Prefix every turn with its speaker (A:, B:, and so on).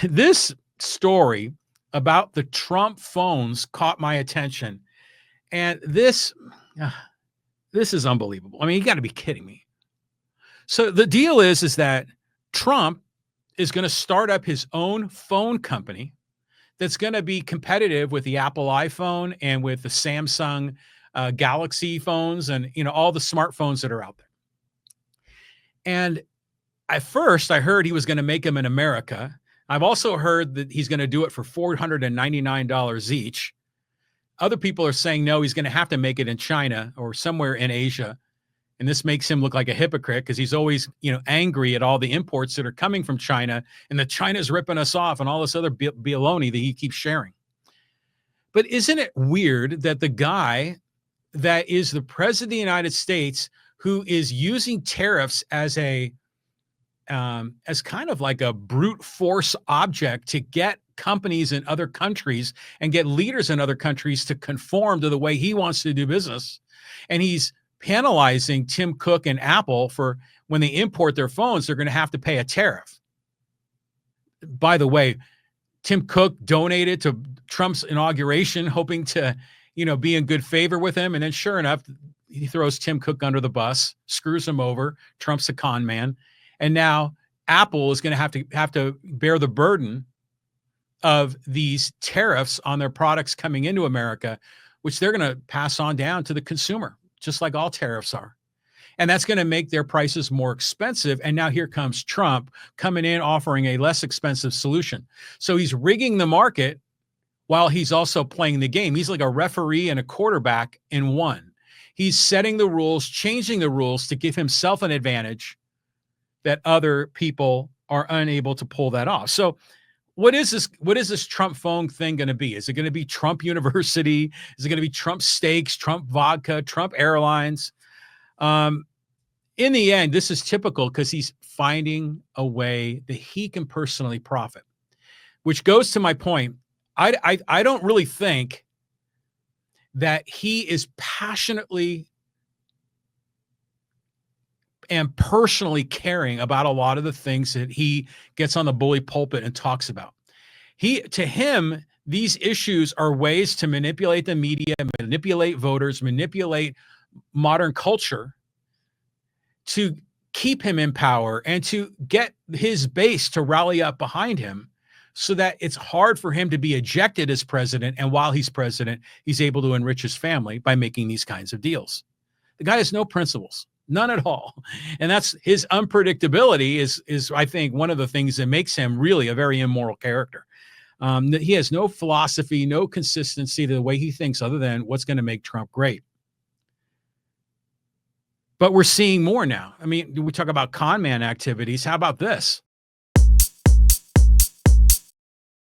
A: this story about the Trump phones caught my attention, and this is unbelievable. I mean, you got to be kidding me. So the deal is that Trump is going to start up his own phone company that's going to be competitive with the Apple iPhone and with the Samsung Galaxy phones and all the smartphones that are out there. And at first, I heard he was going to make them in America. I've also heard that he's going to do it for $499 each. Other people are saying, no, he's going to have to make it in China or somewhere in Asia. And this makes him look like a hypocrite because he's always, angry at all the imports that are coming from China and that China's ripping us off and all this other baloney that he keeps sharing. But isn't it weird that the guy that is the president of the United States, who is using tariffs as kind of like a brute force object to get companies in other countries and get leaders in other countries to conform to the way he wants to do business, and he's penalizing Tim Cook and Apple for when they import their phones, they're going to have to pay a tariff. By the way, Tim Cook donated to Trump's inauguration, hoping to, be in good favor with him. And then sure enough, he throws Tim Cook under the bus, screws him over. Trump's a con man. And now Apple is going to have to bear the burden of these tariffs on their products coming into America, which they're going to pass on down to the consumer, just like all tariffs are. And that's going to make their prices more expensive. And now here comes Trump coming in, offering a less expensive solution. So he's rigging the market while he's also playing the game. He's like a referee and a quarterback in one. He's setting the rules, changing the rules to give himself an advantage that other people are unable to pull that off. So what is this Trump phone thing going to be? Is it going to be Trump University? Is it going to be Trump Steaks, Trump Vodka, Trump Airlines? In the end, this is typical because he's finding a way that he can personally profit, which goes to my point. I don't really think that he is passionately and personally caring about a lot of the things that he gets on the bully pulpit and talks about. To him, these issues are ways to manipulate the media, manipulate voters, manipulate modern culture to keep him in power and to get his base to rally up behind him so that it's hard for him to be ejected as president. And while he's president, he's able to enrich his family by making these kinds of deals. The guy has no principles. None at all. And that's his unpredictability is I think one of the things that makes him really a very immoral character. That he has no philosophy, no consistency to the way he thinks other than what's going to make Trump great. But we're seeing more now. I mean, we talk about con man activities. How about this?